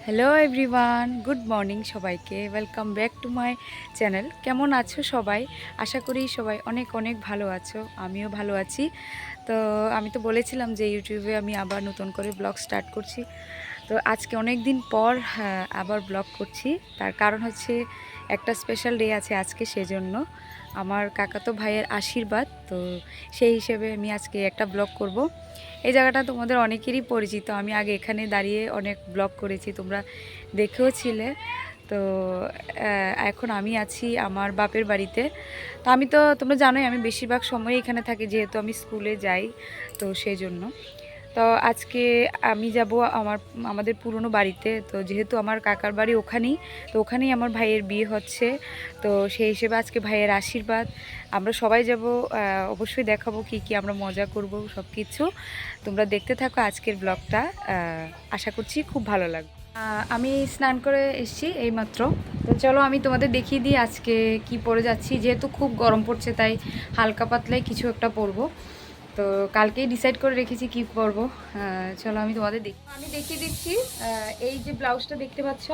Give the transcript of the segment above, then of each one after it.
Hello everyone, good morning সবাইকে। Welcome back to my channel. কেমন আছো সবাই? আশা করি সবাই অনেক অনেক ভালো আছো, আমিও ভালো আছি। তো আমি তো বলেছিলাম যে ইউটিউবে আমি আবার নতুন করে ব্লগ স্টার্ট করছি। তো আজকে অনেক দিন পর আবার ব্লগ করছি। তার কারণ হচ্ছে একটা স্পেশাল ডে আছে আজকে, সেজন্য আমার কাকাতো ভাইয়ের আশীর্বাদ। তো সেই হিসেবে আমি আজকে একটা ব্লগ করব। এই জায়গাটা তোমাদের অনেকেরই পরিচিত, আমি আগে এখানে দাঁড়িয়ে অনেক ব্লগ করেছি, তোমরা দেখেও ছিলে। তো এখন আমি আছি আমার বাপের বাড়িতে। তো আমি তো তোমরা জানোই আমি বেশিরভাগ সময় এখানে থাকি, যেহেতু আমি স্কুলে যাই, তো সেই জন্য। তো আজকে আমি যাব আমাদের পুরনো বাড়িতে। তো যেহেতু আমার কাকার বাড়ি ওখানেই, তো ওখানেই আমার ভাইয়ের বিয়ে হচ্ছে। তো সেই হিসেবে আজকে ভাইয়ের আশীর্বাদ, আমরা সবাই যাব। অবশ্যই দেখাবো কি কি আমরা মজা করব, সব কিছু তোমরা দেখতে থাকো আজকের ব্লগটা। আশা করছি খুব ভালো লাগবে। আমি স্নান করে এসেছি এইমাত্র। তো চলো আমি তোমাদের দেখিয়ে দিই আজকে কি পরে যাচ্ছি। যেহেতু খুব গরম পড়ছে, তাই হালকা পাতলাই কিছু একটা পরবো। তো কালকেই ডিসাইড করে রেখেছি কি পরবো। চলো আমি তোমাদের আমি দেখিয়ে দিচ্ছি। এই যে ব্লাউজটা দেখতে পাচ্ছ,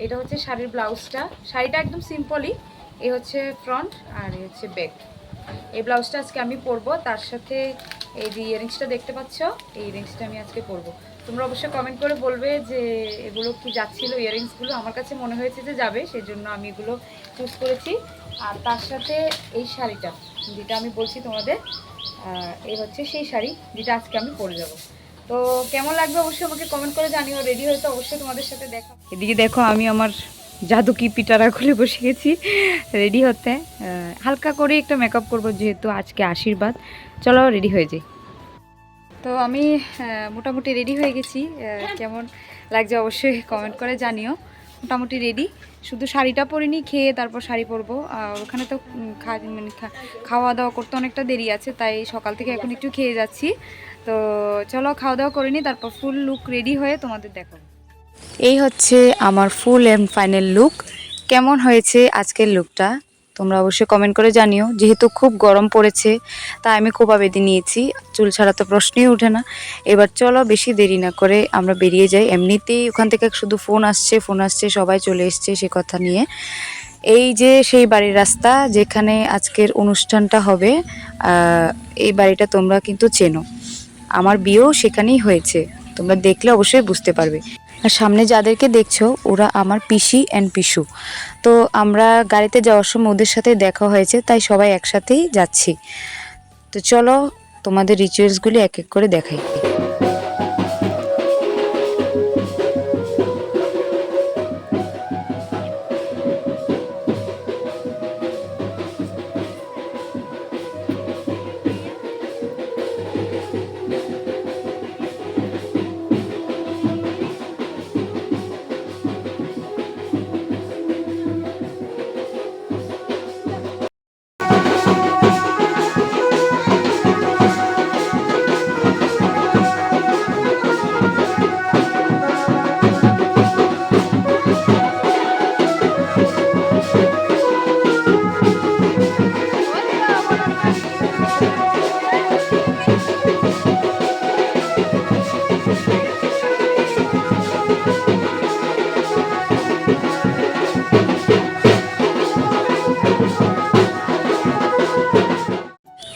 এটা হচ্ছে শাড়ির ব্লাউজটা। শাড়িটা একদম সিম্পলই, এই হচ্ছে ফ্রন্ট আর এই হচ্ছে ব্যাক। এই ব্লাউজটা আজকে আমি পরবো। তার সাথে এই যে ইয়ারিংসটা দেখতে পাচ্ছ, এই ইয়ারিংসটা আমি আজকে পরবো। তোমরা অবশ্যই কমেন্ট করে বলবে যে এগুলো কি যাচ্ছিল ইয়ারিংসগুলো। আমার কাছে মনে হয়েছে যে যাবে, সেই জন্য আমি এগুলো চুজ করেছি। আর তার সাথে এই শাড়িটা যেটা আমি বলছি তোমাদের, এই হচ্ছে সেই শাড়ি যেটা আজকে আমি পরে যাব। তো কেমন লাগবে অবশ্যই আমাকে কমেন্ট করে জানিও। রেডি হয়তো অবশ্যই তোমাদের সাথে দেখা। এদিকে দেখো আমি আমার জাদু কি পিটারা খুলে বসে গেছি রেডি হতে। হালকা করে একটা মেকআপ করবো, যেহেতু আজকে আশীর্বাদ। চলো রেডি হয়ে যাই। তো আমি মোটামুটি রেডি হয়ে গেছি। কেমন লাগছে অবশ্যই কমেন্ট করে জানিও। মোটামুটি রেডি, শুধু শাড়িটা পরিনি, খেয়ে তারপর শাড়ি পরবো। আর ওখানে তো খাওয়া দাওয়া করতে অনেকটা দেরি আছে, তাই সকাল থেকে এখন একটু খেয়ে যাচ্ছি। তো চলো খাওয়া দাওয়া করে নিই, তারপর ফুল লুক রেডি হয়ে তোমাদের দেখাবো। এই হচ্ছে আমার ফুল অ্যান্ড ফাইনাল লুক। কেমন হয়েছে আজকের লুকটা তোমরা অবশ্যই কমেন্ট করে জানিও। যেহেতু খুব গরম পড়েছে, তাই আমি খোপা বেঁধে নিয়েছি, চুল ছাড়া তো প্রশ্নই ওঠে না। এবার চলো বেশি দেরি না করে আমরা বেরিয়ে যাই। এমনিতেই ওখান থেকে শুধু ফোন আসছে, সবাই চলে এসছে সে কথা নিয়ে। এই যে সেই বাড়ির রাস্তা যেখানে আজকের অনুষ্ঠানটা হবে, এই বাড়িটা তোমরা কিন্তু চেনো, আমার বিয়েও সেখানেই হয়েছে। তোমরা দেখলে অবশ্যই বুঝতে পারবে। আর সামনে যাদেরকে দেখছো ওরা আমার পিসি অ্যান্ড পিসু। তো আমরা গাড়িতে যাওয়ার সময় ওদের সাথে দেখা হয়েছে, তাই সবাই একসাথেই যাচ্ছি। তো চলো তোমাদের রিচুয়ালসগুলি এক এক করে দেখাই।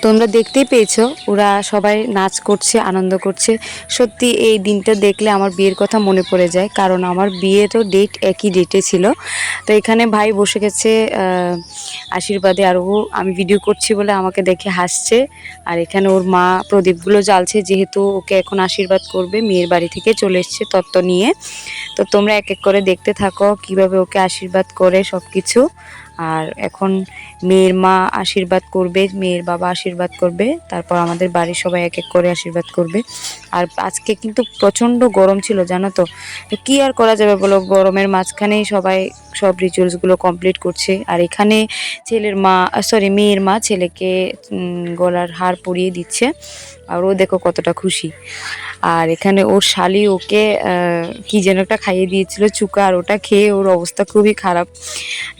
তোমরা দেখতেই পেয়েছো ওরা সবাই নাচ করছে, আনন্দ করছে। সত্যি এই দিনটা দেখলে আমার বিয়ের কথা মনে পড়ে যায়, কারণ আমার বিয়েরও ডেট একই ডেটে ছিল। তো এখানে ভাই বসে গেছে আশীর্বাদে, আর ও আমি ভিডিও করছি বলে আমাকে দেখে হাসছে। আর এখানে ওর মা প্রদীপগুলো জ্বালছে, যেহেতু ওকে এখন আশীর্বাদ করবে, মেয়ের বাড়ি থেকে চলে এসছে তত্ত্ব নিয়ে। তো তোমরা এক এক করে দেখতে থাকো কিভাবে ওকে আশীর্বাদ করে সব কিছু। আর এখন মেয়ের মা আশীর্বাদ করবে, মেয়ের বাবা আশীর্বাদ করবে, তারপর আমাদের বাড়ির সবাই এক এক করে আশীর্বাদ করবে। আর আজকে কিন্তু প্রচণ্ড গরম ছিল জানো তো। তো কী আর করা যাবে বলো, গরমের মাঝখানেই সবাই সব রিচুয়ালসগুলো কমপ্লিট করছে। আর এখানে মেয়ের মা ছেলেকে গলার হার পরিয়ে দিচ্ছে, আর ও দেখো কতটা খুশি। আর এখানে ওর শালি ওকে কি যেন একটা খাইয়ে দিয়েছিল চুকা, আর ওটা খেয়ে ওর অবস্থা খুবই খারাপ।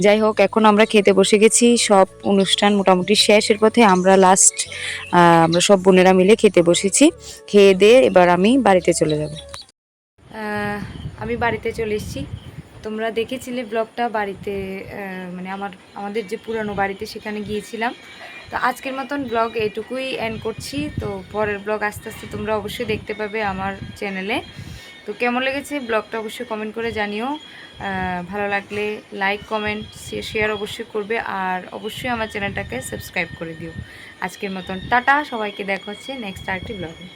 যাই হোক, এখন আমরা খেতে বসে গেছি, সব অনুষ্ঠান মোটামুটি শেষের পথে। আমরা সব বোনেরা মিলে খেতে বসেছি। খেয়ে দিয়ে এবার আমি বাড়িতে চলে যাব। আমি বাড়িতে চলে এসেছি। তোমরা দেখেছিলে ব্লগটা বাড়িতে, মানে আমাদের যে পুরানো বাড়িতে সেখানে গিয়েছিলাম। তো আজকের মতন ব্লগ এইটুকুই এন্ড করছি। তো পরের ব্লগ আস্তে আস্তে তোমরা অবশ্যই দেখতে পাবে আমার চ্যানেলে। তো কেমন লেগেছে ব্লগটা অবশ্যই কমেন্ট করে জানিও। ভালো লাগলে লাইক কমেন্ট শেয়ার অবশ্যই করবে, আর অবশ্যই আমার চ্যানেলটাকে সাবস্ক্রাইব করে দিও। আজকের মতন টাটা, সবাইকে দেখা হচ্ছে নেক্সট আরেকটি ব্লগে।